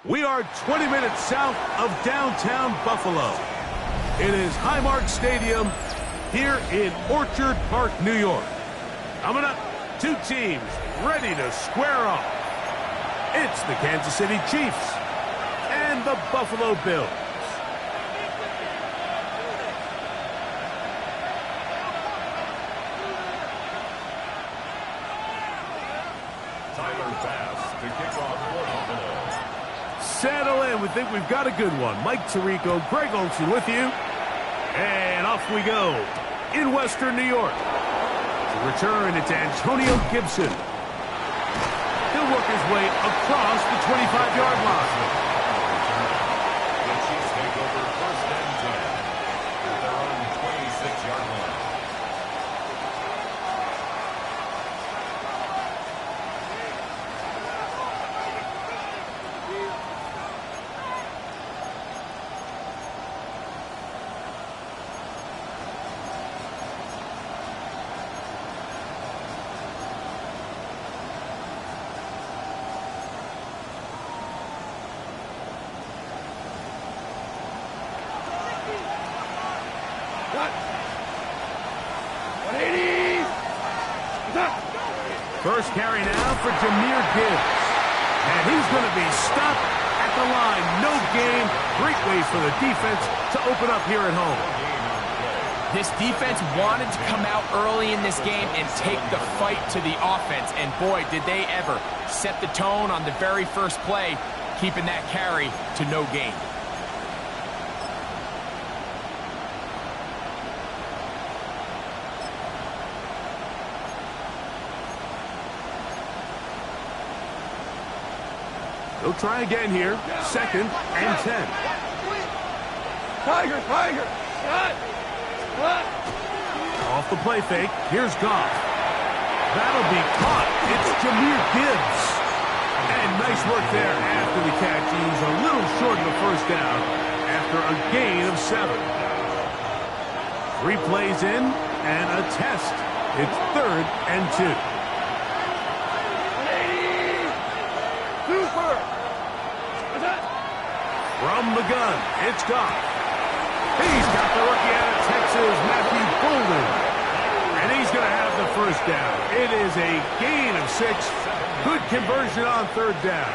We are 20 minutes south of downtown Buffalo. It is Highmark Stadium here in Orchard Park, New York. Coming up, two teams ready to square off. It's the Kansas City Chiefs and the Buffalo Bills. Tyler Bass to kick off for Buffalo. Settle in. We think we've got a good one. Mike Tirico, Greg Olsen with you. And off we go in Western New York. To return, it's Antonio Gibson. He'll work his way across the 25-yard line. The Chiefs take over first and 10 at their own 26-yard line. First carry now for Jahmyr Gibbs. And he's going to be stopped at the line. No gain. Great way for the defense to open up here at home. This defense wanted to come out early in this game and take the fight to the offense. And boy, did they ever set the tone on the very first play, keeping that carry to no gain. They'll try again here. Second and 10. Tiger! Off the play fake. Here's Goff. That'll be caught. It's Jahmyr Gibbs. And nice work there after the catch. He's a little short of the first down after a gain of 7. 3 plays in and a test. It's third and 2. From the gun, it's Goff. He's got the rookie out of Texas, Matthew Golden. And he's going to have the first down. It is a gain of 6. Good conversion on third down.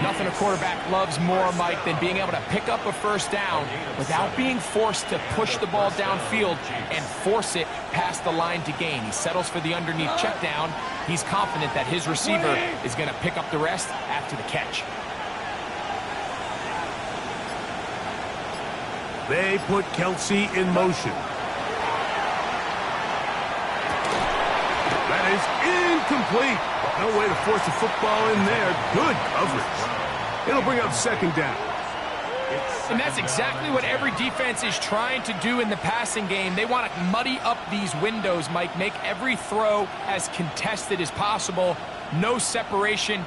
Nothing a quarterback loves more, Mike, than being able to pick up a first down without being forced to push the ball downfield and force it past the line to gain. He settles for the underneath check down. He's confident that his receiver is going to pick up the rest after the catch. They put Kelsey in motion. That is incomplete. No way to force the football in there. Good coverage. It'll bring up second down. And that's exactly what every defense is trying to do in the passing game. They want to muddy up these windows, Mike, make every throw as contested as possible. No separation.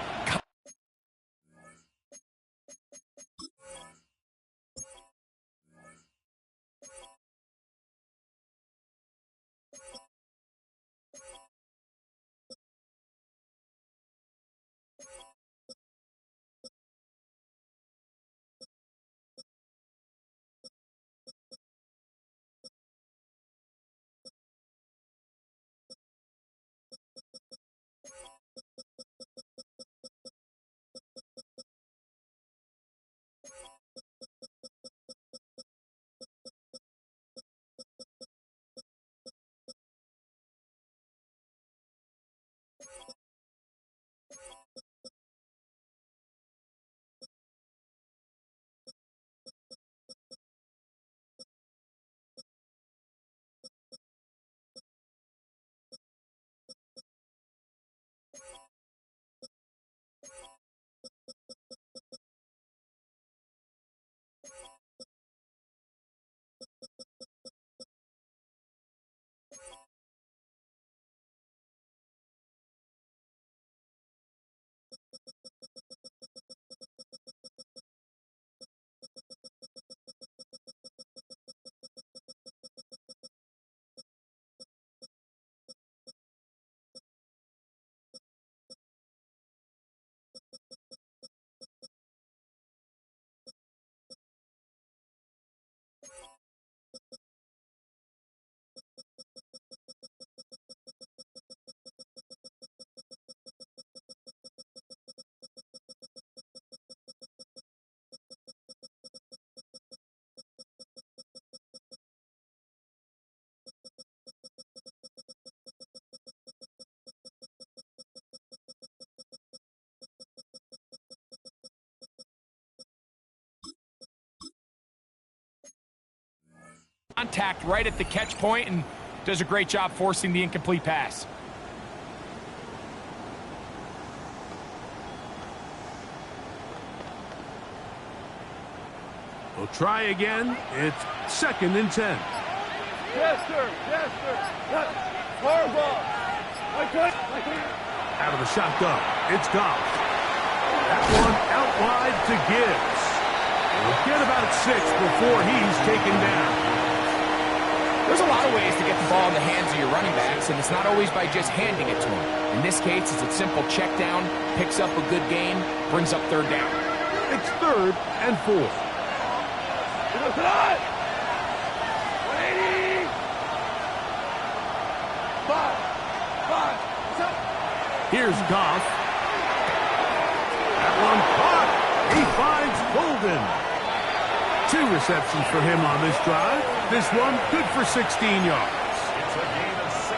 contact right at the catch point and does a great job forcing the incomplete pass. We'll try again. It's 2nd and 10. Yes, sir. Yes, sir. Horrible. Out of the shotgun. It's Goff. That one out wide to Gibbs. We'll get about 6 before he's taken down. There's a lot of ways to get the ball in the hands of your running backs, and it's not always by just handing it to them. In this case, it's a simple check down, picks up a good gain, brings up 3rd down. It's 3rd and 4. Here's Goff. That one caught. He finds Golden. 2 receptions for him on this drive. This one good for 16 yards.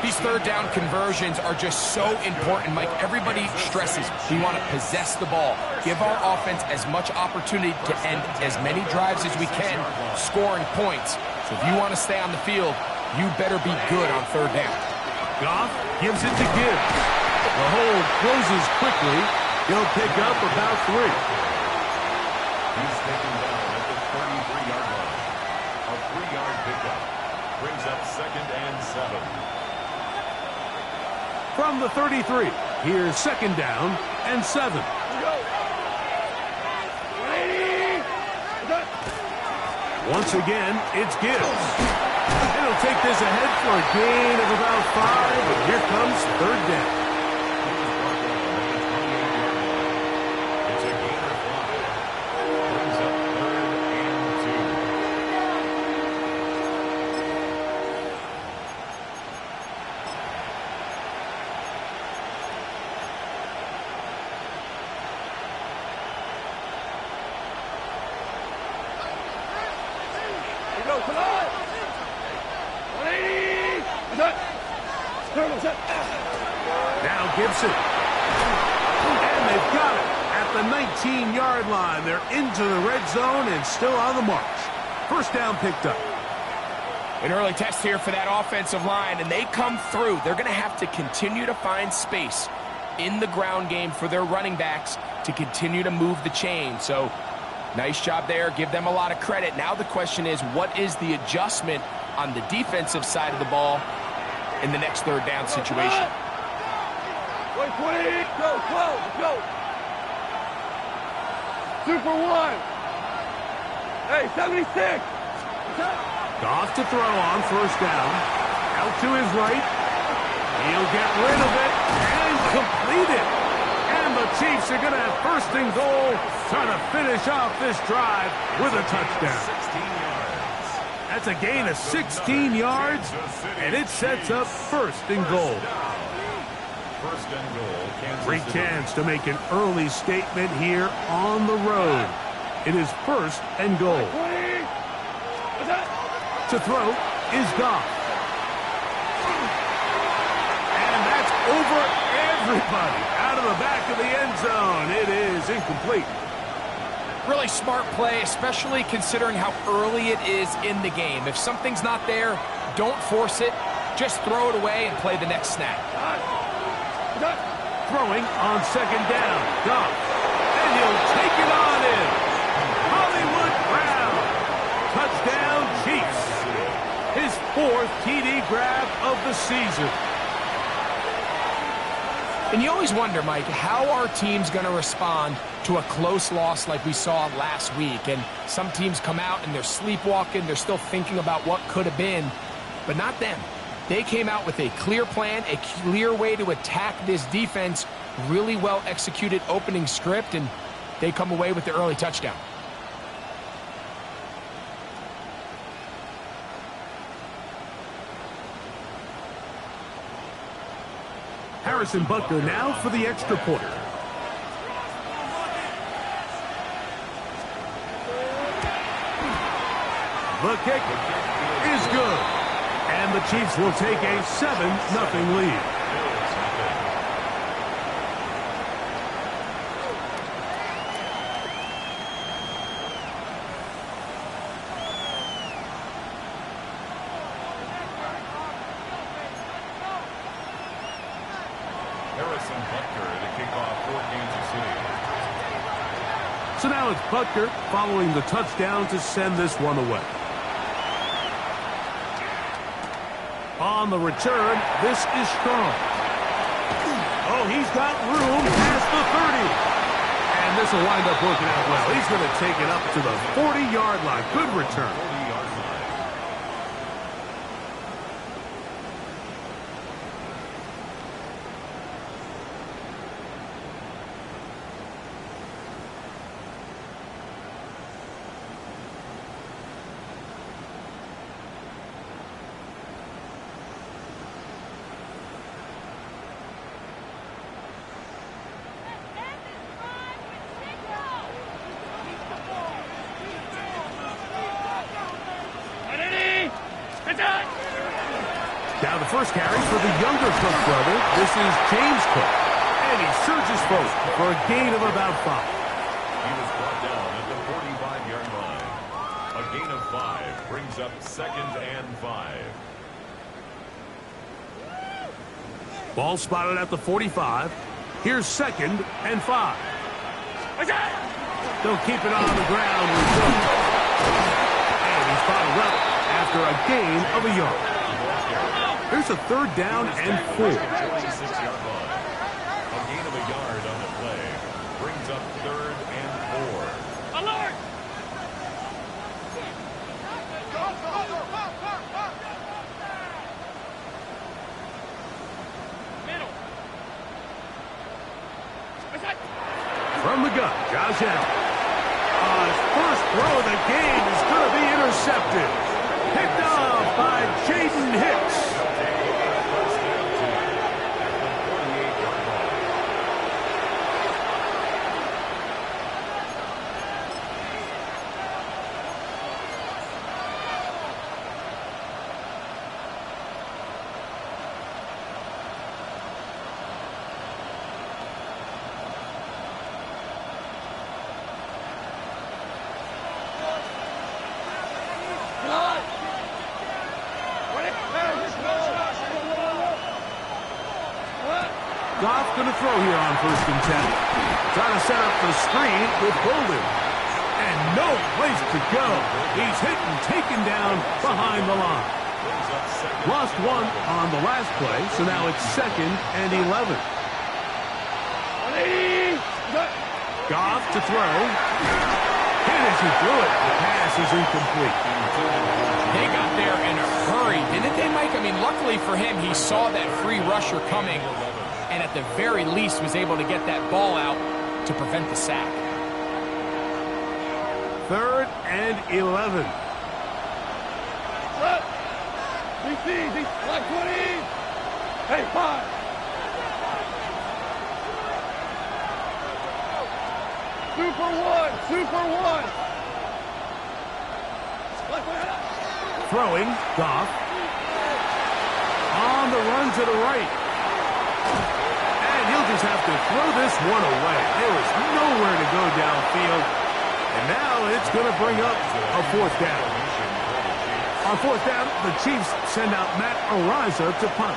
These 3rd down conversions are just so important, Mike. Everybody stresses we want to possess the ball, give our offense as much opportunity to end as many drives as we can, scoring points. So if you want to stay on the field, you better be good on 3rd down. Goff gives it to Gibbs. The hold closes quickly. He'll pick up about 3. He's taken down at the 33-yard line. A 3-yard pickup brings up 2nd and 7. From the 33, here's 2nd down and 7. Once again, it's Gibbs. He'll take this ahead for a gain of about 5, and here comes 3rd down. It's a gain of 5. Brings up 3rd and 2. Now Gibson. And they've got it at the 19-yard line. They're into the red zone and still on the march. 1st down picked up. An early test here for that offensive line, and they come through. They're going to have to continue to find space in the ground game for their running backs to continue to move the chain. So, nice job there. Give them a lot of credit. Now the question is, what is the adjustment on the defensive side of the ball in the next 3rd down situation? Go. Super 1. Hey, 76. Goff to throw on 1st down. Out to his right. He'll get rid of it and complete it. And the Chiefs are going to have 1st and goal, trying to finish off this drive with a touchdown. 16 yards. That's a gain of 16 yards, and it sets up 1st and goal. 1st and goal, Kansas Great City. chance to make an early statement here on the road. It is 1st and goal. To throw is Goff. And that's over everybody. Out of the back of the end zone. It is incomplete. Really smart play, especially considering how early it is in the game. If something's not there, don't force it. Just throw it away and play the next snap. Throwing on 2nd down. Goff. And he'll take it on in. Hollywood Brown. Touchdown Chiefs. His 4th TD grab of the season. And you always wonder, Mike, how are teams going to respond to a close loss like we saw last week? And some teams come out and they're sleepwalking. They're still thinking about what could have been, but not them. They came out with a clear plan, a clear way to attack this defense, really well executed opening script, and they come away with the early touchdown. Harrison Butker now for the extra point. The kick is good. And the Chiefs will take a 7-0 lead. Harrison Butker to kick off for Kansas City. So now it's Butker following the touchdown to send this one away. On the return, this is Strong. Oh, he's got room past the 30. And this will wind up working out well. He's going to take it up to the 40-yard line. Good return. 40-yard line. Now the first carry for the younger Cook brother. This is James Cook. And he surges forward for a gain of about 5. He was brought down at the 45-yard line. A gain of 5 brings up 2nd and 5. Ball spotted at the 45. Here's 2nd and 5. They'll keep it on the ground with Cook. And he's followed up after a gain of a yard. Here's a 3rd down and 4. 46-yard line. A gain of a yard on the play brings up 3rd and 4. Alert! From the gun, Josh Allen. His first throw of the game is going to be intercepted. Picked off by Jaden Hicks. Goff going to throw here on 1st and 10. Trying to set up the screen with Golden. And no place to go. He's hit and taken down behind the line. Lost 1 on the last play, so now it's 2nd and 11. Goff to throw. And as he threw it, the pass is incomplete. They got there in a hurry, didn't they, Mike? I mean, luckily for him, he saw that free rusher coming, and at the very least was able to get that ball out to prevent the sack. 3rd and 11. Easy, like 20. Hey, 5. Super one. Throwing, Goff. On the run to the right. And he'll just have to throw this one away. There is nowhere to go downfield. And now it's going to bring up a 4th down. On 4th down, the Chiefs send out Matt Araiza to punt.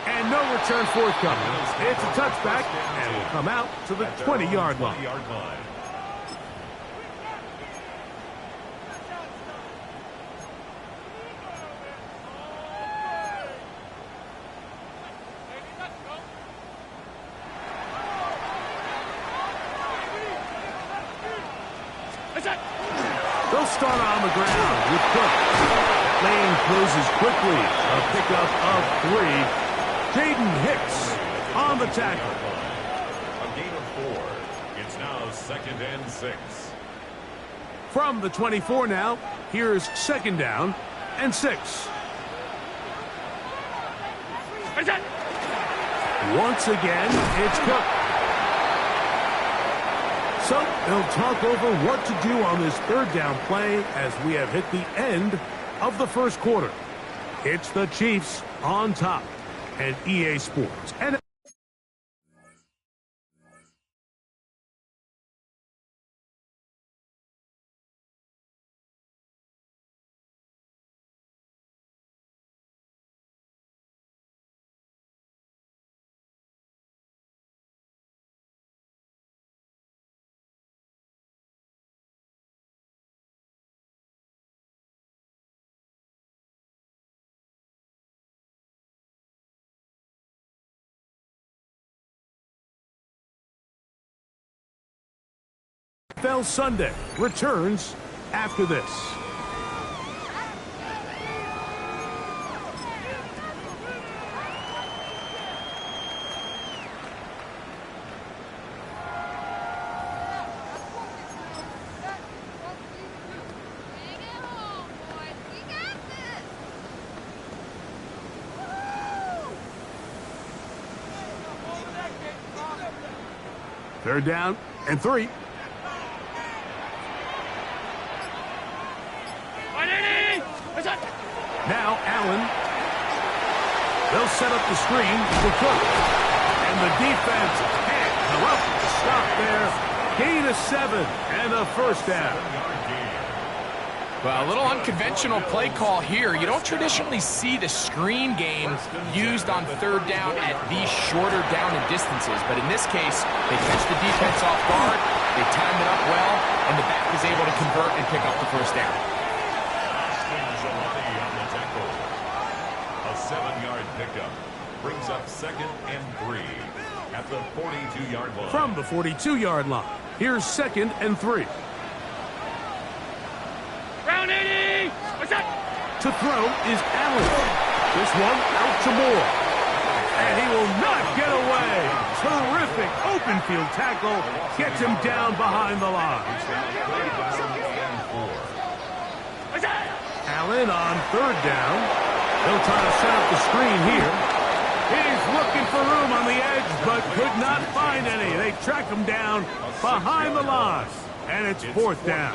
And no return forthcoming. It's a touchback and will come out to the 20-yard line. They'll start on the ground with Cook. Lane closes quickly. A pickup of 3. Jaden Hicks on the tackle. A gain of 4. It's now 2nd and 6. From the 24 now, here's 2nd down and 6. Once again, it's Cook. So they'll talk over what to do on this 3rd down play as we have hit the end of the 1st quarter. It's the Chiefs on top and EA Sports. And NFL Sunday returns after this. Third down and 3. Now Allen. They'll set up the screen for Cook. And the defense can't come up with a stop there. Gain of 7 and a first down. Well, a little unconventional play call here. You don't traditionally see the screen game used on third down at these shorter down and distances. But in this case, they catch the defense off guard, they time it up well, and the back is able to convert and pick up the first down. A 7-yard pickup brings up 2nd and 3 at the 42-yard line. From the 42-yard line, here's 2nd and 3. Round 80! What's that? To throw is Allen. This one out to Moore. And he will not get away. Terrific open field tackle. Gets him down behind the line. What's that? Allen on third down. They'll try to set up the screen here. He's looking for room on the edge, but could not find any. They track him down behind the line. And it's 4th down.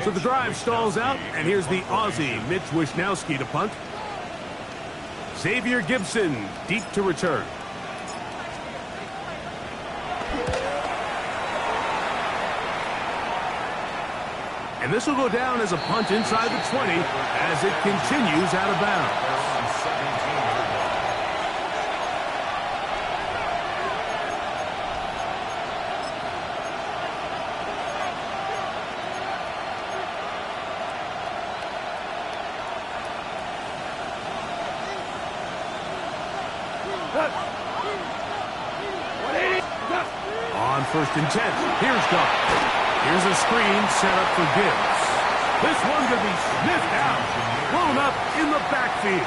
So the drive stalls out, and here's the Aussie, Mitch Wishnowsky, to punt. Xavier Gibson, deep to return. And this will go down as a punt inside the 20 as it continues out of bounds. On 1st and 10, here's Goff. Here's a screen set up for Gibbs. This one could be sniffed out, blown up in the backfield.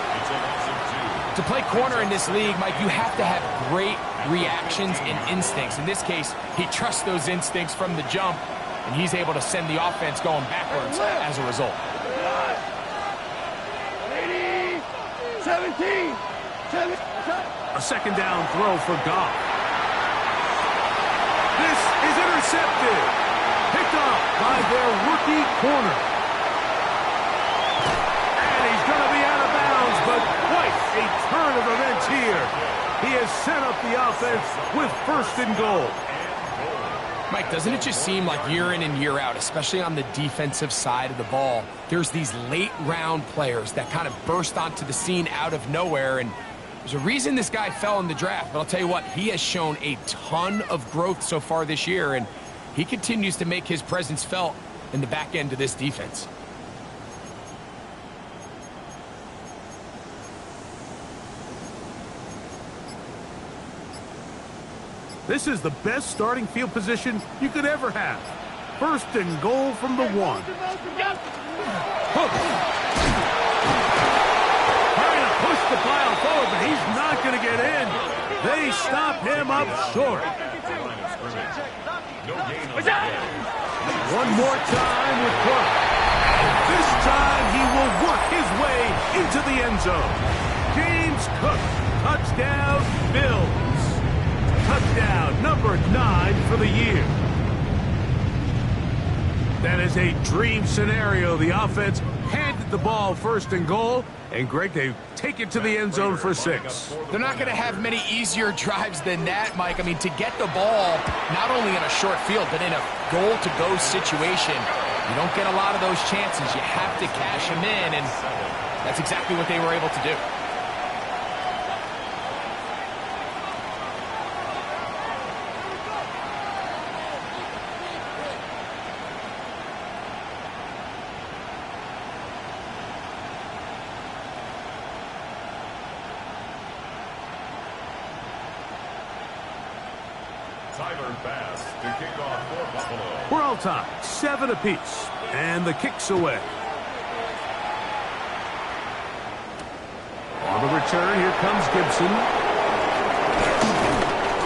To play corner in this league, Mike, you have to have great reactions and instincts. In this case, he trusts those instincts from the jump, and he's able to send the offense going backwards as a result. 80! 17! 7! A 2nd down throw for Goff. This is intercepted. Picked up by their rookie corner. And he's going to be out of bounds, but quite a turn of events here. He has set up the offense with 1st and goal. Mike, doesn't it just seem like year in and year out, especially on the defensive side of the ball, there's these late-round players that kind of burst onto the scene out of nowhere, and there's a reason this guy fell in the draft, but I'll tell you what, he has shown a ton of growth so far this year, and he continues to make his presence felt in the back end of this defense. This is the best starting field position you could ever have. 1st and goal from the 1. Hook. Trying to push the pile forward, but he's not going to get in. They stop him up short. One more time with Cook. And this time he will work his way into the end zone. James Cook, touchdown, Bills. Touchdown number 9 for the year. That is a dream scenario. The offense handed the ball 1st and goal, and Greg, they take it to the end zone for 6. They're not going to have many easier drives than that, Mike. I mean, to get the ball not only in a short field, but in a goal-to-go situation, you don't get a lot of those chances. You have to cash them in, and that's exactly what they were able to do. Tyler Bass to kick off for Buffalo. We're all tied, 7 apiece, and the kick's away. On the return, here comes Gibson.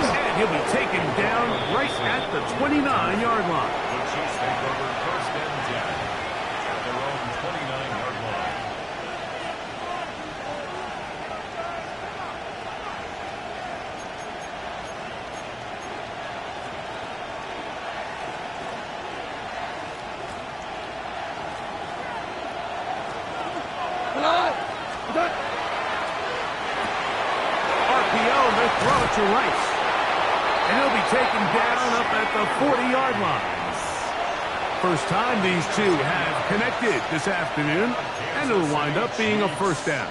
And he'll be taken down right at the 29-yard line. The Chiefs take over 1st and 10 at their own 29-yard line. RPO, and they throw it to Rice. And he'll be taken down up at the 40-yard line. First time these two have connected this afternoon, and it'll wind up being a first down.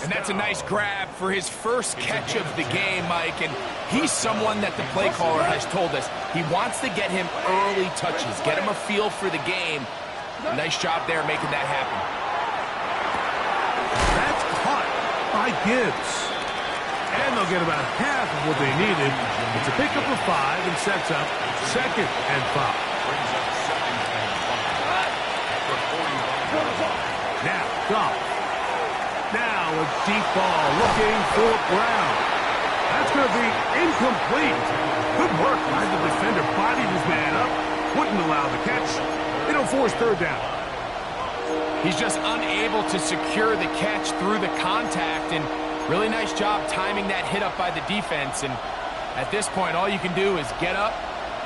And that's a nice grab for his first catch of the game, Mike. And he's someone that the play caller has told us he wants to get him early touches, get him a feel for the game. Nice job there making that happen. That's caught by Gibbs. And they'll get about half of what they needed. It's a pickup of 5 and sets up 2nd and 5. Brings up 2nd and 5 at the 41-yard line. Now, Goff. Now a deep ball looking for Brown. That's going to be incomplete. Good work by the defender. Bodied his man up. Wouldn't allow the catch. It'll force 3rd down. He's just unable to secure the catch through the contact, and really nice job timing that hit up by the defense. And at this point, all you can do is get up,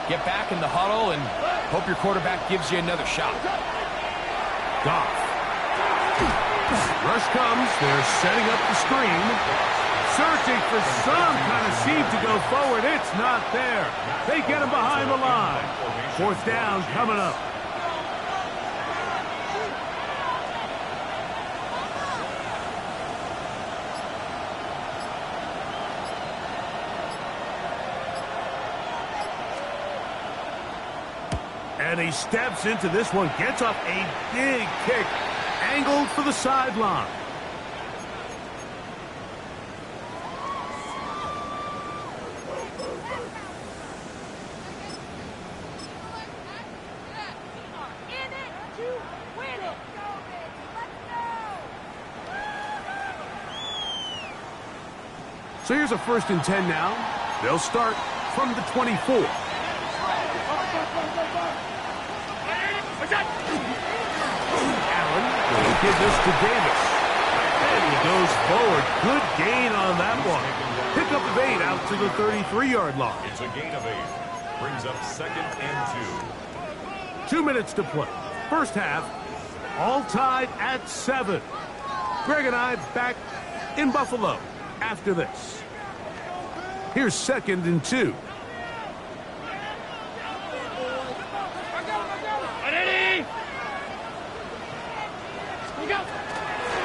get back in the huddle, and hope your quarterback gives you another shot. Goff. Rush comes. They're setting up the screen. Searching for some kind of seam to go forward. It's not there. They get him behind the line. 4th down coming up. And he steps into this one, gets off a big kick, angled for the sideline. So here's a 1st and 10 now. They'll start from the 24. Allen will give this to Davis. And he goes forward. Good gain on that one. Pick up of 8 out to the 33-yard line. It's a gain of 8. Brings up 2nd and 2. 2 minutes to play. First half, all tied at 7. Greg and I back in Buffalo after this. Here's 2nd and 2.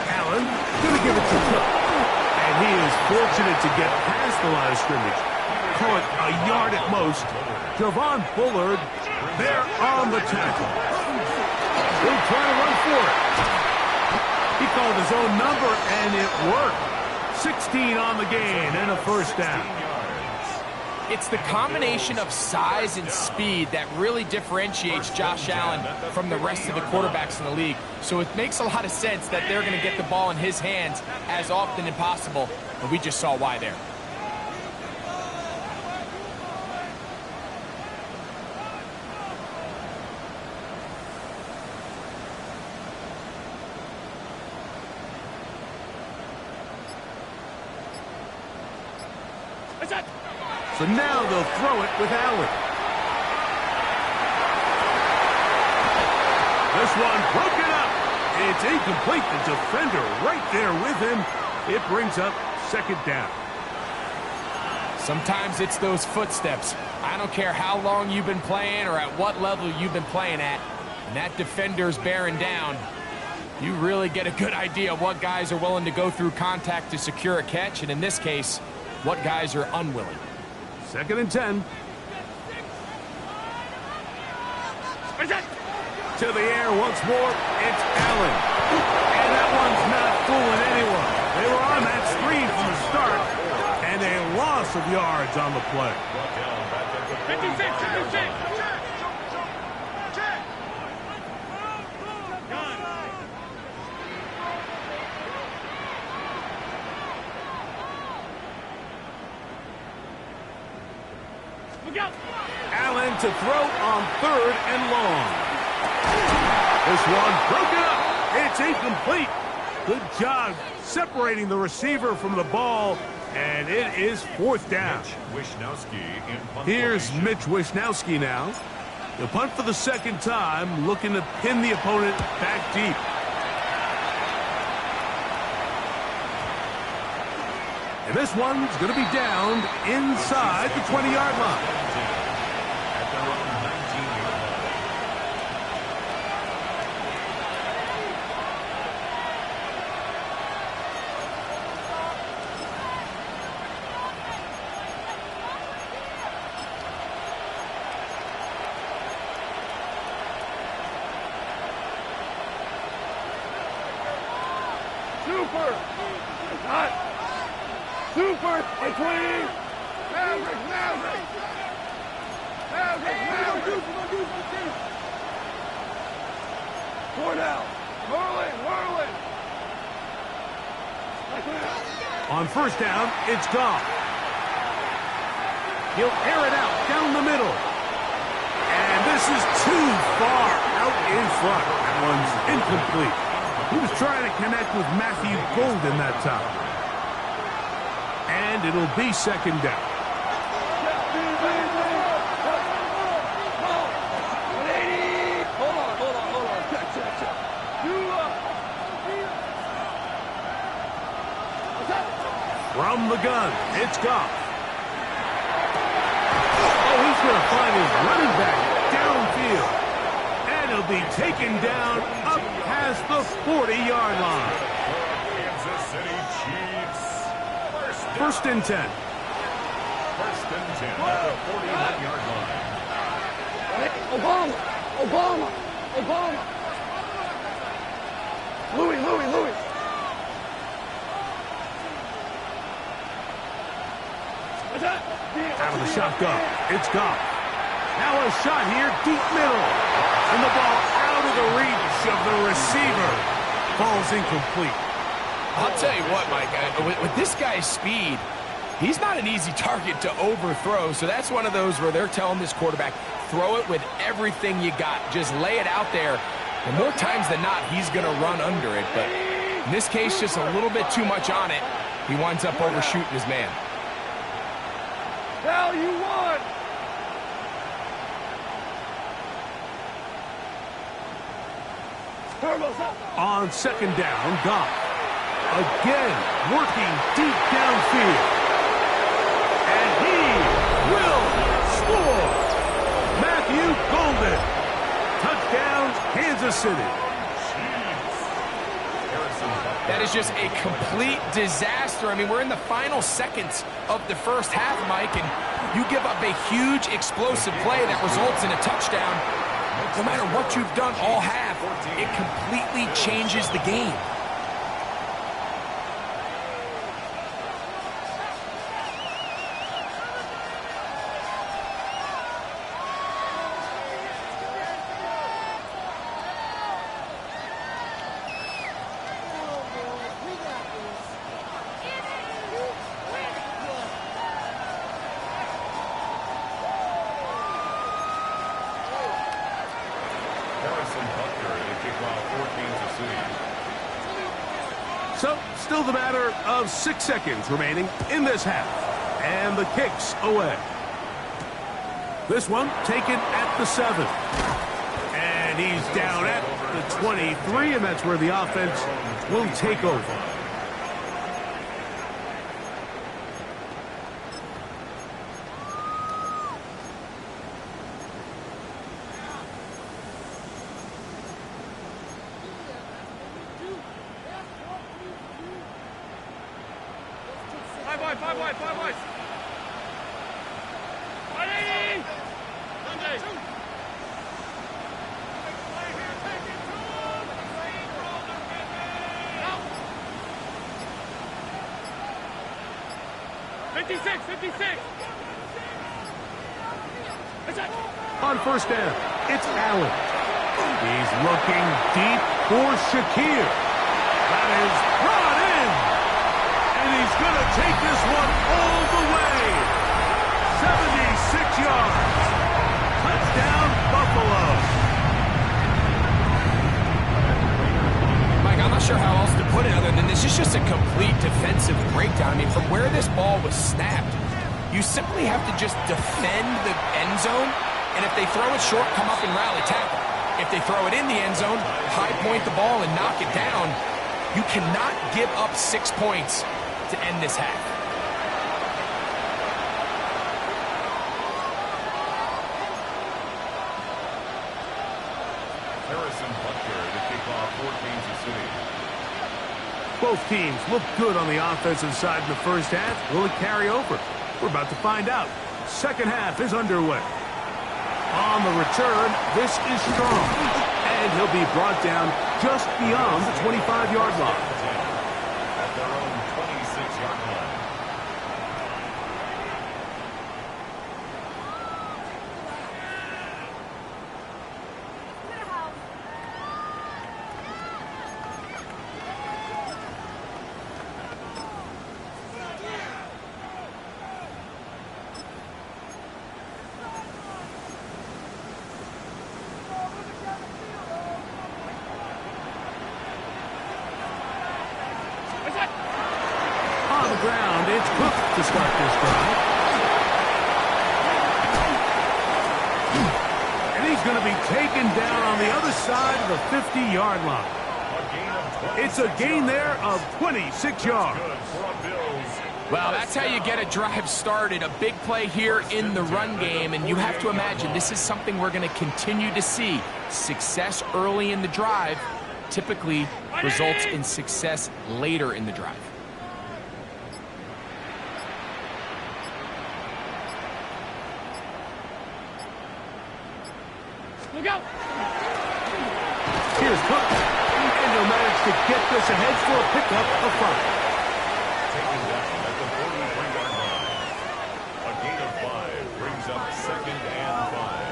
Allen going to give it to Cook. And he is fortunate to get past the line of scrimmage. Call it a yard at most. Javon Bullard there on the tackle. He'll try to run for it. He called his own number, and it worked. 16 on the gain and a first down. It's the combination of size and speed that really differentiates Josh Allen from the rest of the quarterbacks in the league. So it makes a lot of sense that they're going to get the ball in his hands as often as possible, but we just saw why there. So now they'll throw it with Allen. This one broken up. It's incomplete. The defender right there with him. It brings up 2nd down. Sometimes it's those footsteps. I don't care how long you've been playing or at what level you've been playing at. And that defender's bearing down. You really get a good idea of what guys are willing to go through contact to secure a catch. And in this case, what guys are unwilling. 2nd and 10. To the air once more. It's Allen. And that one's not fooling anyone. They were on that screen from the start, and they lost loss of yards on the play. Brought down back at the 56, 56. Look out. Allen to throw on 3rd and long. This one broken up. It's incomplete. Good job separating the receiver from the ball, and it is 4th down. Wishnowski in punt Here's formation. Mitch Wishnowski now. The punt for the 2nd time, looking to pin the opponent back deep. And this one's going to be down inside the 20-yard line. At their own 19-yard line. Super. Hot. Super. And 20. Maverick, Maverick. Maverick, Maverick. 4 down. Whirling, whirling. On 1st down, it's Goff. He'll air it out down the middle. And this is too far out in front. That one's incomplete. He was trying to connect with Matthew Golden that time. And it'll be 2nd down. Hold on. Check. From the gun, it's Goff. Oh, he's going to find his running back downfield. And he'll be taken down up past the 40-yard line. Kansas City Chiefs. 1st and 10. 1st and 10 at the 41-yard line. Obama. Louis. Out of the shotgun, it's Goff. Now a shot here, deep middle. And the ball out of the reach of the receiver. Ball's incomplete. I'll tell you what, Mike, with this guy's speed, he's not an easy target to overthrow. So that's one of those where they're telling this quarterback, throw it with everything you got. Just lay it out there. And more times than not, he's going to run under it. But in this case, just a little bit too much on it. He winds up overshooting his man. Hell, you won. On 2nd down, Goff. Again, working deep downfield. And he will score. Matthew Golden. Touchdown, Kansas City. That is just a complete disaster. I mean, we're in the final seconds of the 1st half, Mike, and you give up a huge explosive play that results in a touchdown. No matter what you've done all half, it completely changes the game. So, still the matter of 6 seconds remaining in this half. And the kick's away. This one taken at the 7. And he's down at the 23, and that's where the offense will take over. Five wide. 180. 56, 56. On first down, it's Allen. He's looking deep for Shakir. That is brought in. And he's going to take this one all the way. 76 yards. Touchdown, Buffalo. Mike, I'm not sure how else to put it other than this is just a complete defensive breakdown. I mean, from where this ball was snapped, you simply have to just defend the end zone, and if they throw it short, come up and rally tackle. If they throw it in the end zone, high point the ball and knock it down. You cannot give up 6 points to end this half. Harrison Butker to kick off for Kansas City. Both teams look good on the offensive side in the first half. Will it carry over? We're about to find out. Second half is underway. On the return, this is strong. And he'll be brought down just beyond the 25-yard line. At their own 26-yard line. On the ground, it's Cook to start this drive. And he's going to be taken down on the other side of the 50-yard line. It's a gain there of 26 yards. Well, that's how you get a drive started. A big play here in the run game, and you have to imagine this is something we're going to continue to see. Success early in the drive typically results in success later in the drive. Look out. Here's Cook. And he'll manage to get this ahead for a pickup of 5. Taken down at the 43-yard line. A gain of 5 brings up 2nd and 5.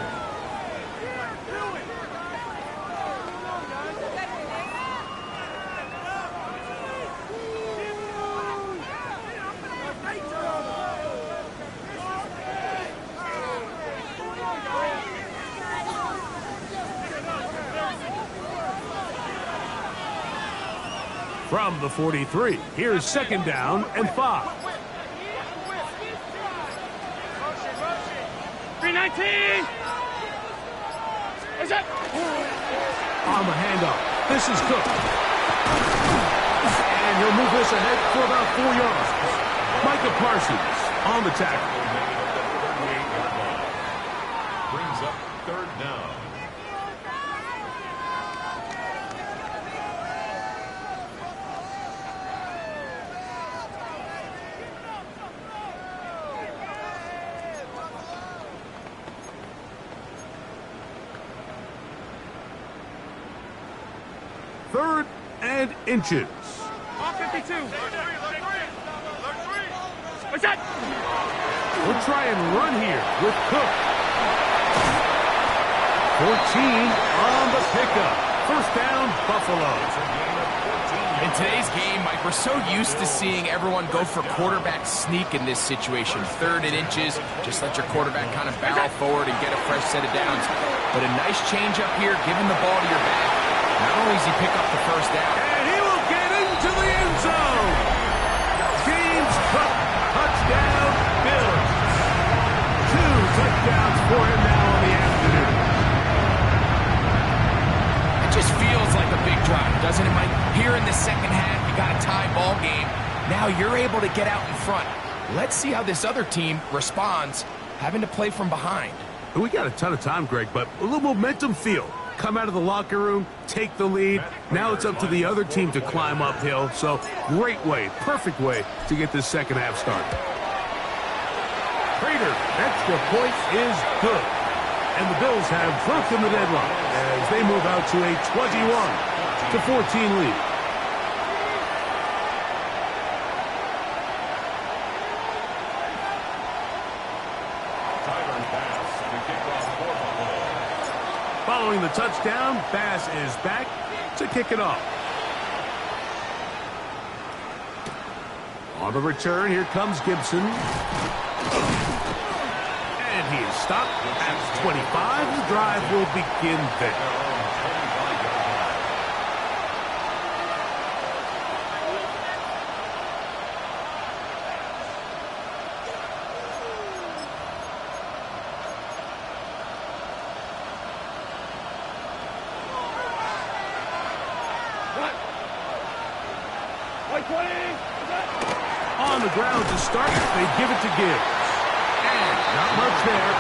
From the 43, here's second down and 5. 319. What's that? On the handoff, this is Cook. And he'll move this ahead for about 4 yards. Micah Parsons on the tackle. Brings up 3rd down. Third and inches. All 52. What's that? We'll try and run here with Cook. 14 on the pickup. First down, Buffalo. In today's game, Mike, we're so used to seeing everyone go for quarterback sneak in this situation. 3rd and inches, just let your quarterback kind of barrel forward and get a fresh set of downs. But a nice change up here, giving the ball to your back. Not only does he pick up the first down. And he will get into the end zone. James Cook, touchdown, Bills. 2 touchdowns for him now in the afternoon. It just feels like a big drive, doesn't it, Mike? Here in the second half, you got a tie ball game. Now you're able to get out in front. Let's see how this other team responds, having to play from behind. We got a ton of time, Greg, but a little momentum feel. Come out of the locker room, take the lead. Now it's up to the other team to climb uphill. So great way, perfect way to get this second half started. Prater, extra point is good. And the Bills have broken the deadlock as they move out to a 21-14 lead. Following the touchdown, Bass is back to kick it off. On the return, here comes Gibson. And he is stopped at 25. The drive will begin there. On the ground to start, they give it to Gibbs. And not much there.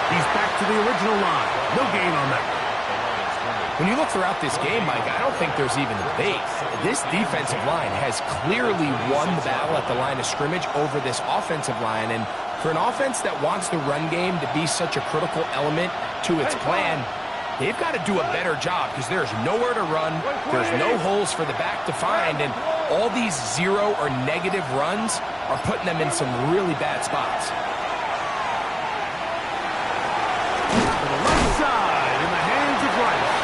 He's back to the original line. No gain on that. When you look throughout this game, Mike, I don't think there's even debate. This defensive line has clearly won the battle at the line of scrimmage over this offensive line. And for an offense that wants the run game to be such a critical element to its plan, they've got to do a better job because there's nowhere to run. There's no holes for the back to find. And all these zero or negative runs are putting them in some really bad spots. To the left side in the hands of Rice.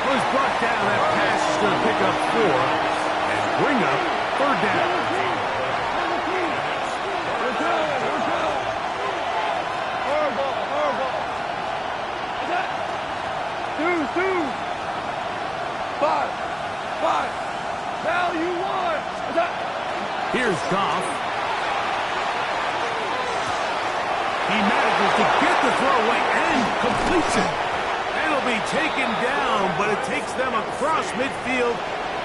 Was brought down. That pass is going to pick up 4 and bring up 3rd down. Here's Goff. He manages to get the throw away and completes it. It'll be taken down, but it takes them across midfield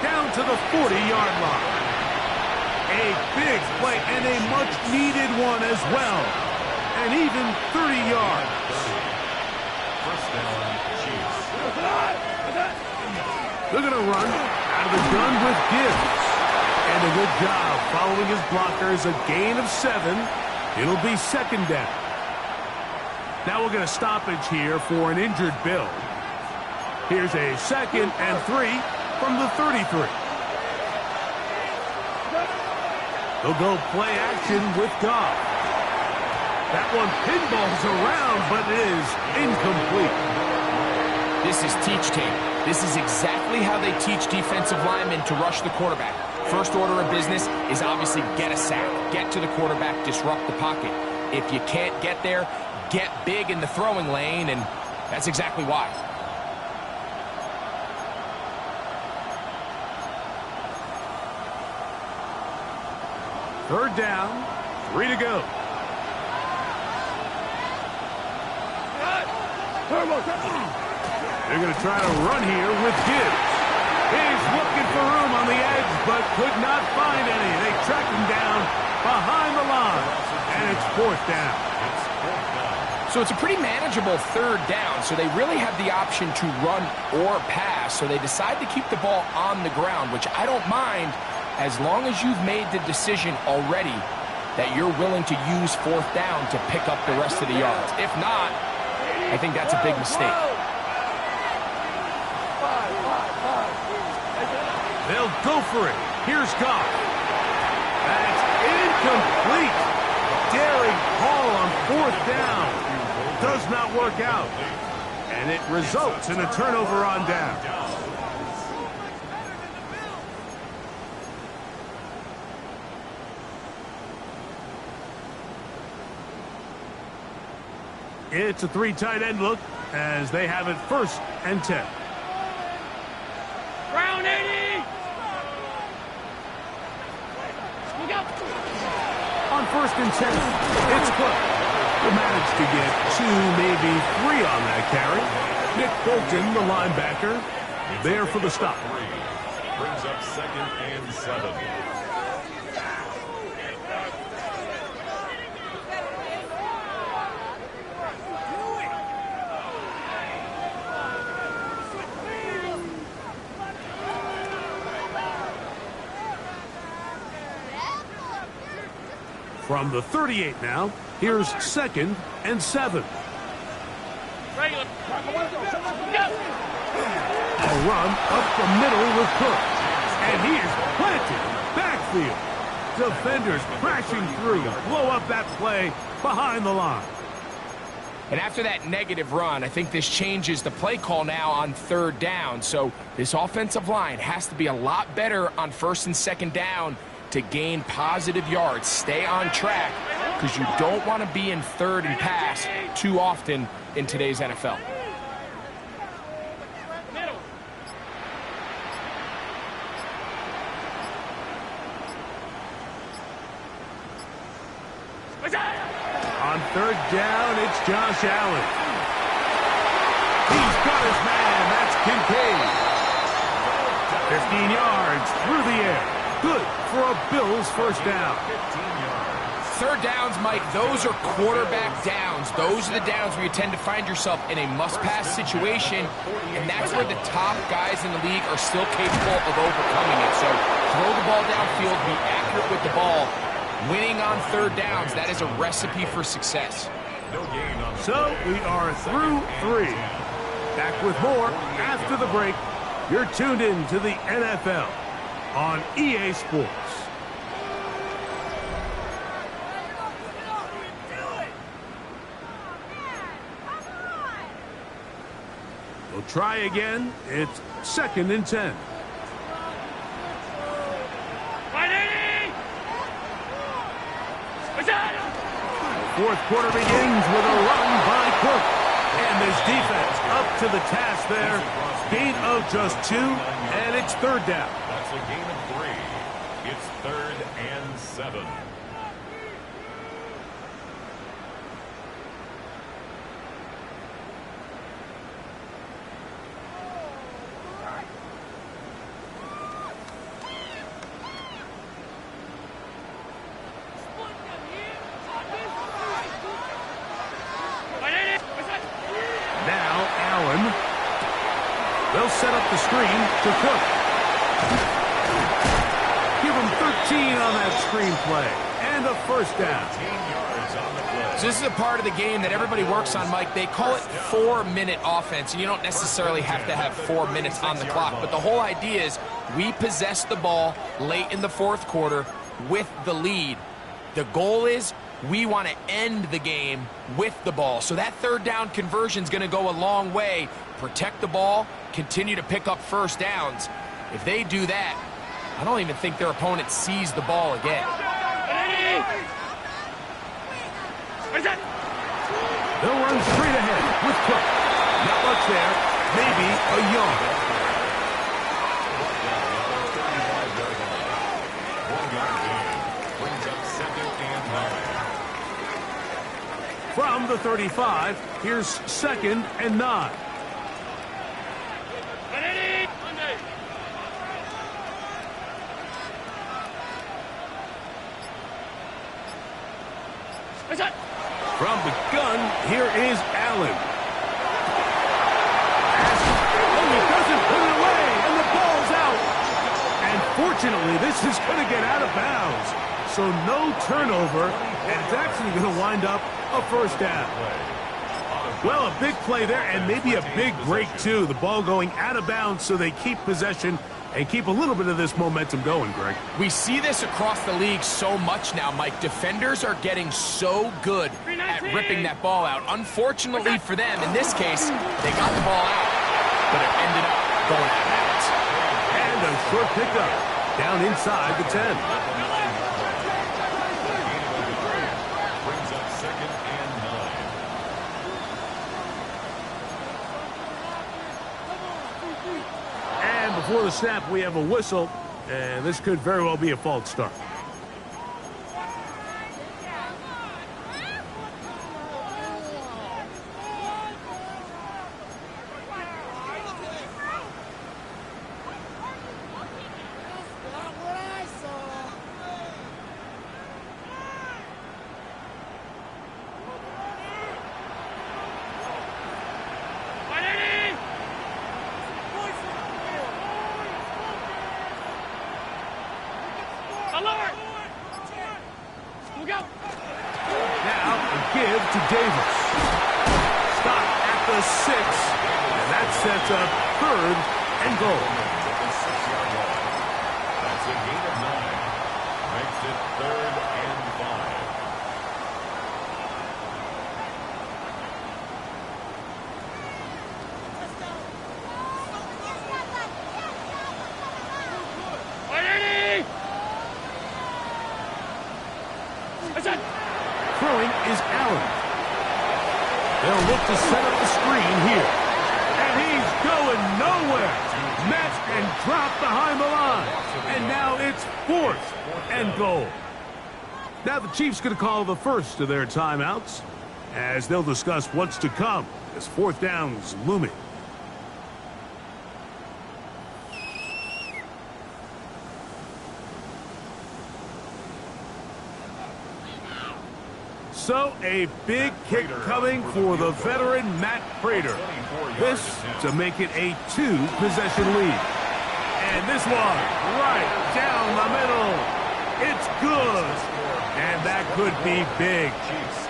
down to the 40-yard line. A big play and a much-needed one as well. And even 30 yards. First down, Chiefs. They're going to run out of the gun with Gibbs. And a good job following his blockers. A gain of 7. It'll be 2nd down. Now we're going to stoppage here for an injured Bill. Here's a 2nd and 3 from the 33. They'll go play action with Goff. That one pinballs around, but it is incomplete. This is teach tape. This is exactly how they teach defensive linemen to rush the quarterback. First order of business is obviously get a sack, get to the quarterback, disrupt the pocket. If you can't get there, get big in the throwing lane, and that's exactly why. Third down, 3 to go. They're going to try to run here with Gibbs. He's looking for room on the edge, but could not find any. They track him down behind the line, and it's 4th down. So it's a pretty manageable 3rd down, so they really have the option to run or pass, so they decide to keep the ball on the ground, which I don't mind as long as you've made the decision already that you're willing to use 4th down to pick up the rest of the yards. If not, I think that's a big mistake. They'll go for it. Here's Goff. That's incomplete. Daring Hall on 4th down. Does not work out. And it results in a turnover on down. It's a 3 tight end look as they have it 1st and 10. Brown 80. On 1st and 10, it's Cook. Will manage to get 2, maybe 3 on that carry. Nick Bolton, the linebacker, there for the stop. Brings up 2nd and 7. From the 38 now, here's 2nd and 7. Regular. A run up the middle with Cook. And he is planted backfield. Defenders crashing through, blow up that play behind the line. And after that negative run, I think this changes the play call now on 3rd down. So this offensive line has to be a lot better on 1st and 2nd down to gain positive yards. Stay on track because you don't want to be in 3rd and pass too often in today's NFL. On 3rd down, it's Josh Allen. He's got his man. That's Kincaid. 15 yards through the air. Good for a Bills 1st down. 3rd downs, Mike, those are quarterback downs. Those are the downs where you tend to find yourself in a must-pass situation, and that's where the top guys in the league are still capable of overcoming it. So throw the ball downfield, be accurate with the ball. Winning on 3rd downs, that is a recipe for success. So we are through 3. Back with more after the break. You're tuned in to the NFL on EA Sports. We'll try again. It's 2nd and 10. The 4th quarter begins with a run by Cook. And this defense up to the task there. Gain of just 2, and it's 3rd down. That's a gain of 3. It's 3rd and 7. They'll set up the screen to Cook. Give him 13 on that screen play. And a 1st down. 10 yards on the play. So this is a part of the game that everybody works on, Mike. They call it 4-minute offense, and you don't necessarily have to have 4 minutes on the clock. But the whole idea is we possess the ball late in the 4th quarter with the lead. The goal is we want to end the game with the ball. So that 3rd down conversion is going to go a long way. Protect the ball, continue to pick up 1st downs. If they do that, I don't even think their opponent sees the ball again. They'll run straight ahead with Cook. Not much there. Maybe a yard. Brings up 2nd and 9. From the 35, here's 2nd and 9. From the gun, here is Allen. Oh, he doesn't put it away, and the ball's out. And fortunately, this is going to get out of bounds. So no turnover, and it's actually going to wind up a 1st down. Well, a big play there, and maybe a big break, too. The ball going out of bounds so they keep possession and keep a little bit of this momentum going, Greg. We see this across the league so much now, Mike. Defenders are getting so good at ripping that ball out. Unfortunately for them, in this case, they got the ball out, but it ended up going out of bounds. And a short pickup down inside the 10. Brings up 2nd and 9. And before the snap, we have a whistle, and this could very well be a false start. Now, a give to Davis. Stop at the 6, and that sets up 3rd and goal. That's a gain of 9. Makes it 3rd and 5. to set up the screen here. And he's going nowhere. Met and dropped behind the line. And now it's 4th and goal. Now the Chiefs going to call the first of their timeouts as they'll discuss what's to come as 4th down's looming. So, a big kick coming for the veteran Matt Prater. This to make it a 2-possession lead. And this one, right down the middle. It's good. And that could be big.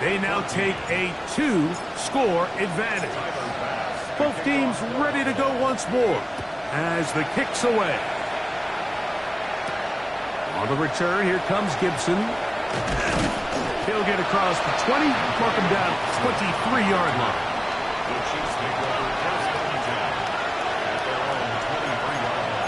They now take a 2-score advantage. Both teams ready to go once more as the kick's away. On the return, here comes Gibson. He'll get across the 20, mark him down at the 23-yard line. The Chiefs take over first and 10 at their own 23-yard line.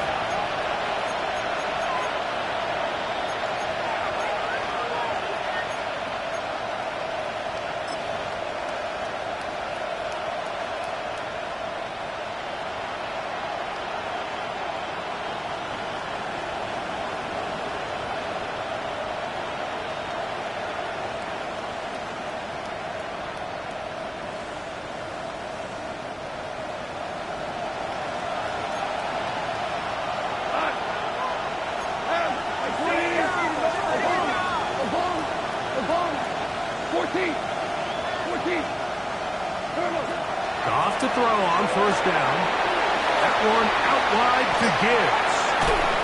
Goff to throw on first down. That one out wide to Gibbs.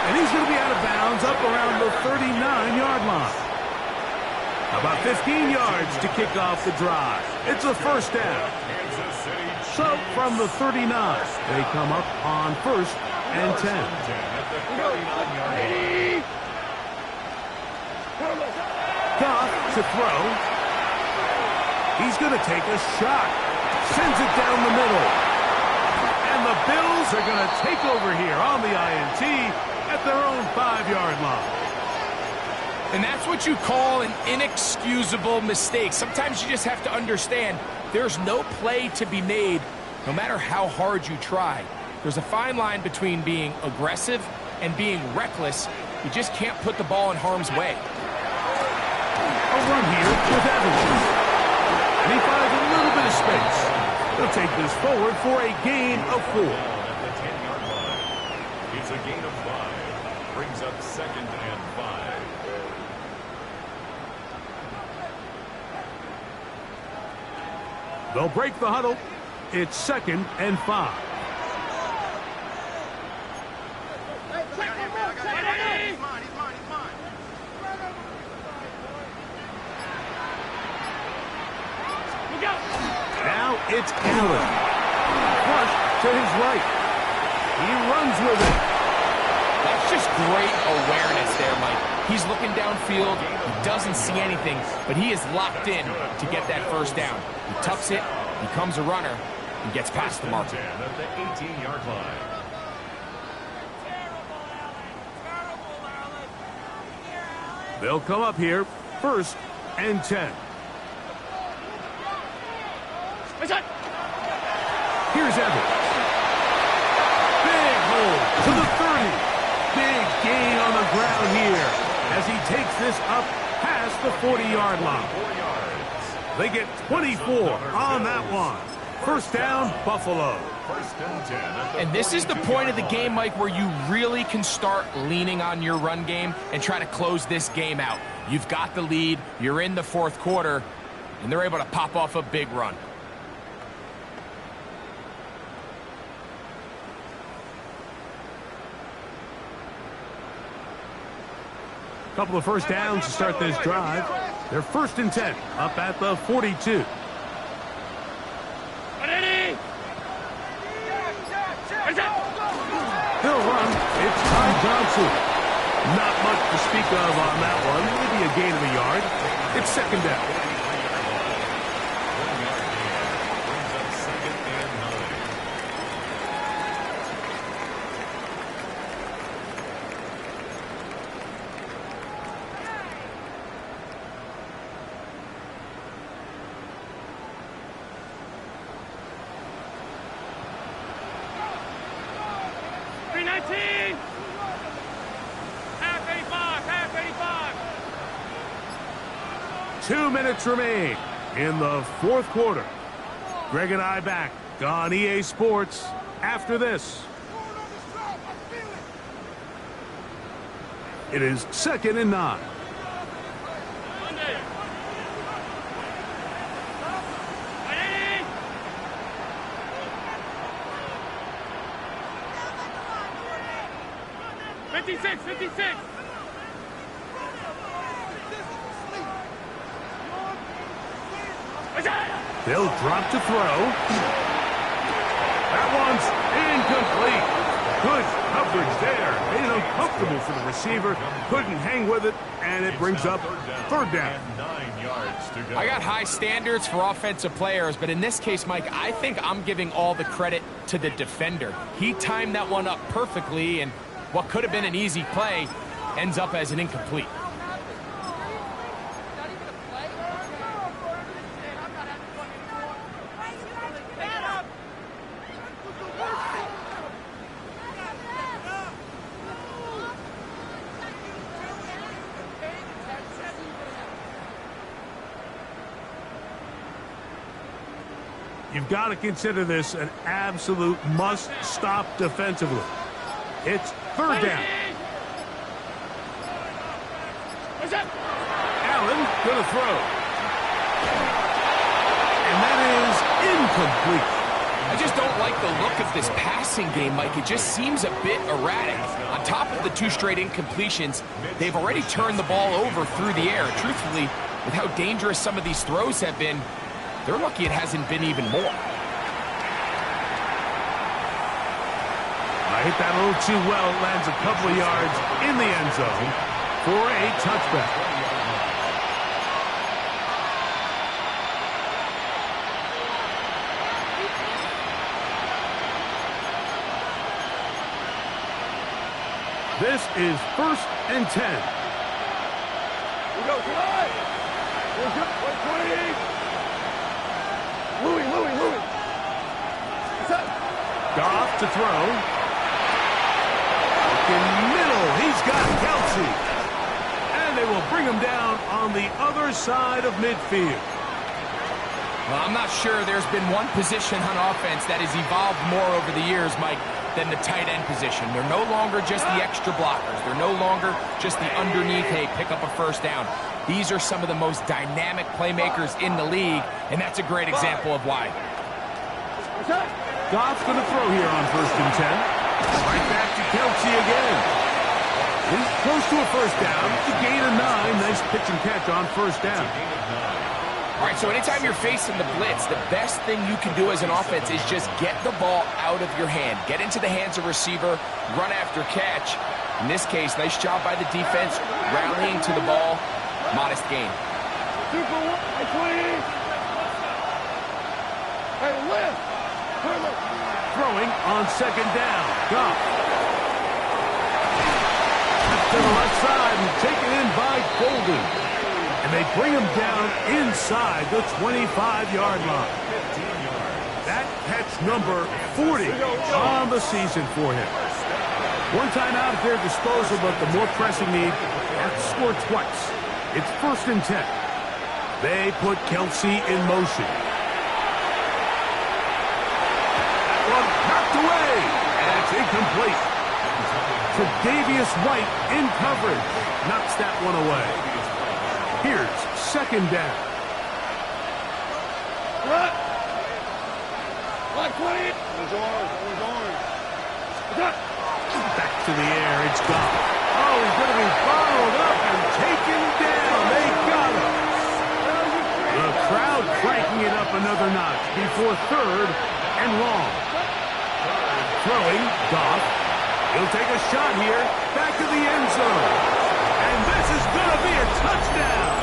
And he's going to be out of bounds up around the 39-yard line. About 15 yards to kick off the drive. It's a first down. So from the 39, they come up on 1st and 10. Goff to throw. He's going to take a shot. Sends it down the middle. And the Bills are going to take over here on the INT at their own 5-yard line. And that's what you call an inexcusable mistake. Sometimes you just have to understand there's no play to be made no matter how hard you try. There's a fine line between being aggressive and being reckless. You just can't put the ball in harm's way. A run here with Evans. And he finds a little bit of space. They'll take this forward for a gain of 4. At the 10-yard line. It's a gain of 5. Brings up 2nd and 5. They'll break the huddle. It's 2nd and 5. Now it's Allen. Flush to his right. He runs with it. That's just great awareness there, Mike. He's looking downfield. He doesn't see anything, but he is locked in to get that first down. He tucks it, becomes a runner, and gets past the marker. At the 18-yard line. They'll come up here, 1st and 10. Here's Evans. Big hole to the 30. Big gain on the ground here as he takes this up past the 40-yard line. 4 yards. They get 24 on that one. First down, Buffalo. First and 10 at the And this is the point of the game, Mike, where you really can start leaning on your run game and try to close this game out. You've got the lead, you're in the 4th quarter, and they're able to pop off a big run. Couple of first downs to start this drive. They're 1st and 10, up at the 42. He'll run. It's Ty Johnson. Not much to speak of on that one. Maybe a gain of a yard. It's 2nd down. brings up 2nd and 9. 2 minutes remain in the fourth quarter. Greg and I back on EA Sports after this. It is 2nd and 9. Ready? 56, 56. They'll drop to throw. That one's incomplete. Good coverage there. Made it uncomfortable for the receiver. Couldn't hang with it, and it brings up third down. And 9 yards to go. I got high standards for offensive players, but in this case, Mike, I think I'm giving all the credit to the defender. He timed that one up perfectly, and what could have been an easy play ends up as an incomplete. You've got to consider this an absolute must-stop defensively. It's third down. Allen going to throw. And that is incomplete. I just don't like the look of this passing game, Mike. It just seems a bit erratic. On top of the 2 straight incompletions, they've already turned the ball over through the air. Truthfully, with how dangerous some of these throws have been, they're lucky it hasn't been even more. I hit that a little too well. It lands a couple of yards in the end zone for a touchback. This is 1st and 10. We go tonight. We're good. Louis. What's up? Goff to throw. In middle, he's got Kelsey. And they will bring him down on the other side of midfield. Well, I'm not sure there's been one position on offense that has evolved more over the years, Mike, than the tight end position. They're no longer just the extra blockers. They're no longer just the underneath, hey, pick up a first down. These are some of the most dynamic playmakers in the league, and that's a great example of why. Goff's going to throw here on 1st and 10. Right back to Kelsey again. He's close to a first down. The gain of 9. Nice pitch and catch on first down. All right, so anytime you're facing the blitz, the best thing you can do as an offense is just get the ball out of your hand. Get into the hands of receiver, run after catch. In this case, nice job by the defense, rallying to the ball. Modest gain. Hey, lift. Throwing on 2nd down. Goff. To the left side and taken in by Golden. And they bring him down inside the 25-yard line. That catch number 40 on the season for him. One time out at their disposal, but the more pressing need are to score twice. It's 1st and 10. They put Kelsey in motion. That one knocked away, and it's incomplete. Tre'Davious White in coverage knocks that one away. Here's 2nd down. What? 20. It was orange. Back to the air, it's gone. Oh, he's going to be followed up and taken down. They got him. The crowd cranking it up another notch before 3rd and long. Throwing, Goff. He'll take a shot here. Back to the end zone. And this is going to be a touchdown.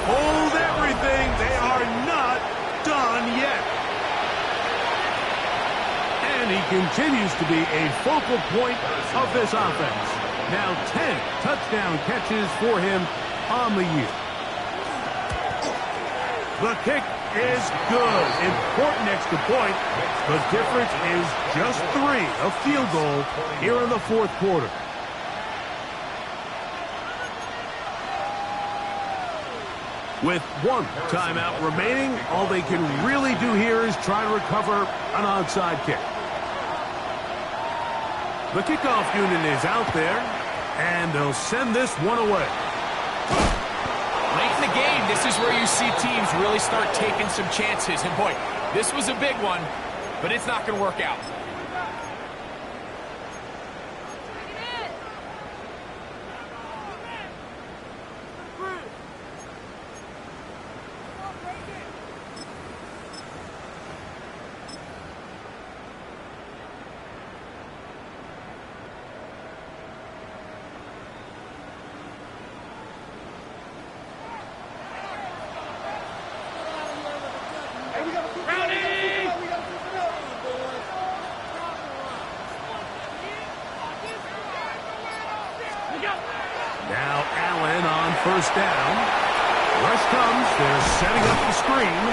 Hold everything. They are not done yet. And he continues to be a focal point of this offense. Now 10 touchdown catches for him on the year. The kick is good. Important extra point. The difference is just 3, a field goal here in the fourth quarter. With one timeout remaining, all they can really do here is try to recover an onside kick. The kickoff unit is out there, and they'll send this one away. Late in the game, this is where you see teams really start taking some chances. And boy, this was a big one, but it's not going to work out. Now Allen on first down. Rush comes. They're setting up the screen.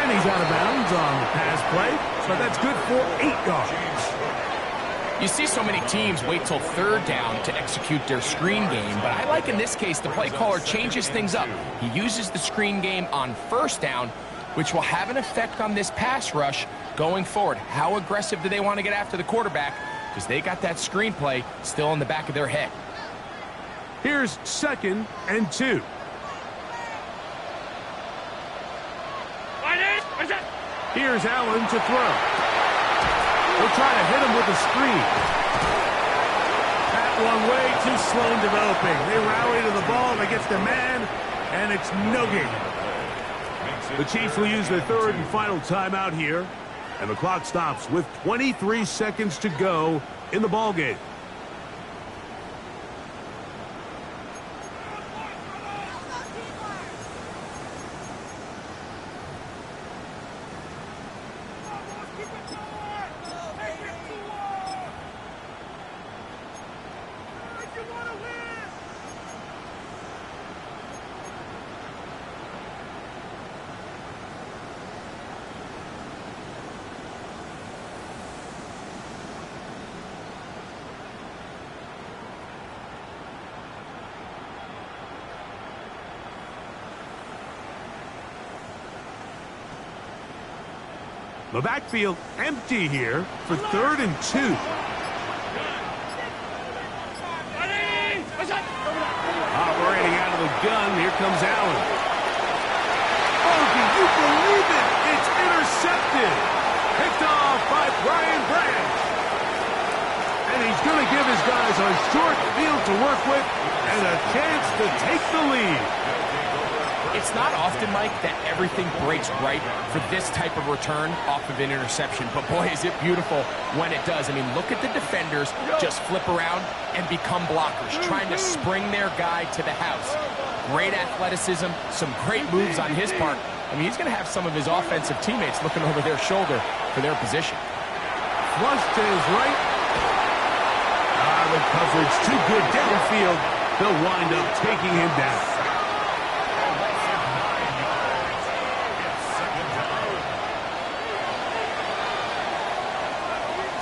And he's out of bounds on the pass play. So that's good for 8 yards. You see so many teams wait till third down to execute their screen game, but I like in this case the play caller changes things up. He uses the screen game on first down, which will have an effect on this pass rush going forward. How aggressive do they want to get after the quarterback? Because they got that screen play still in the back of their head. Here's 2nd and 2. Here's Allen to throw. They'll try to hit him with a screen. That one way too slow in developing. They rally to the ball, they get the man, and it's no gain. The Chiefs will use their 3rd and final timeout here, and the clock stops with 23 seconds to go in the ball game. The backfield empty here for 3rd and 2. Operating out of the gun, here comes Allen. Oh, can you believe it? It's intercepted. Picked off by Brian Branch. And he's going to give his guys a short field to work with and a chance to take the lead. It's not often, Mike, that everything breaks right for this type of return off of an interception. But boy, is it beautiful when it does. I mean, look at the defenders just flip around and become blockers, trying to spring their guy to the house. Great athleticism, some great moves on his part. I mean, he's going to have some of his offensive teammates looking over their shoulder for their position. Flush to his right. The coverage too good downfield. They'll wind up taking him down.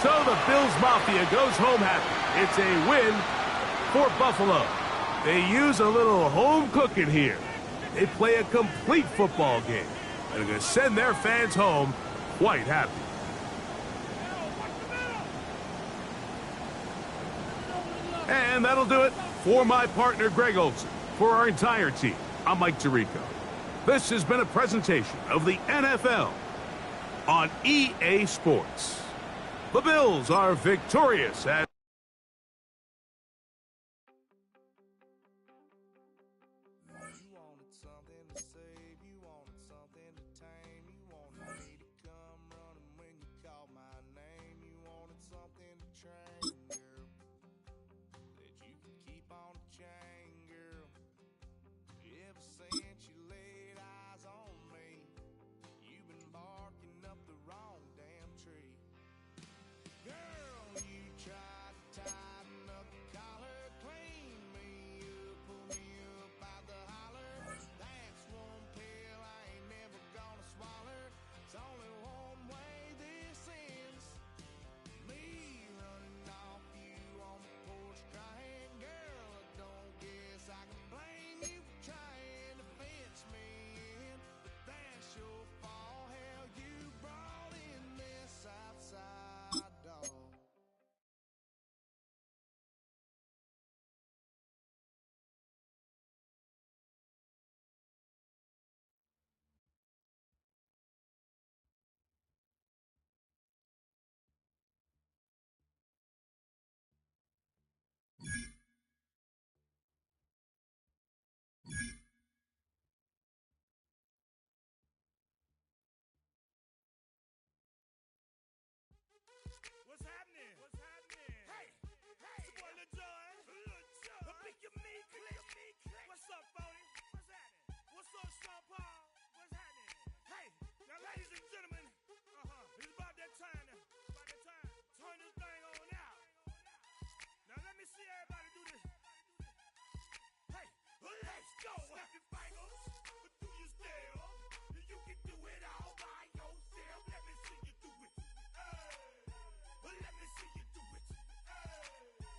So the Bills Mafia goes home happy. It's a win for Buffalo. They use a little home cooking here. They play a complete football game. And they're going to send their fans home quite happy. And that'll do it for my partner, Greg Olsen. For our entire team, I'm Mike Tirico. This has been a presentation of the NFL on EA Sports. The Bills are victorious at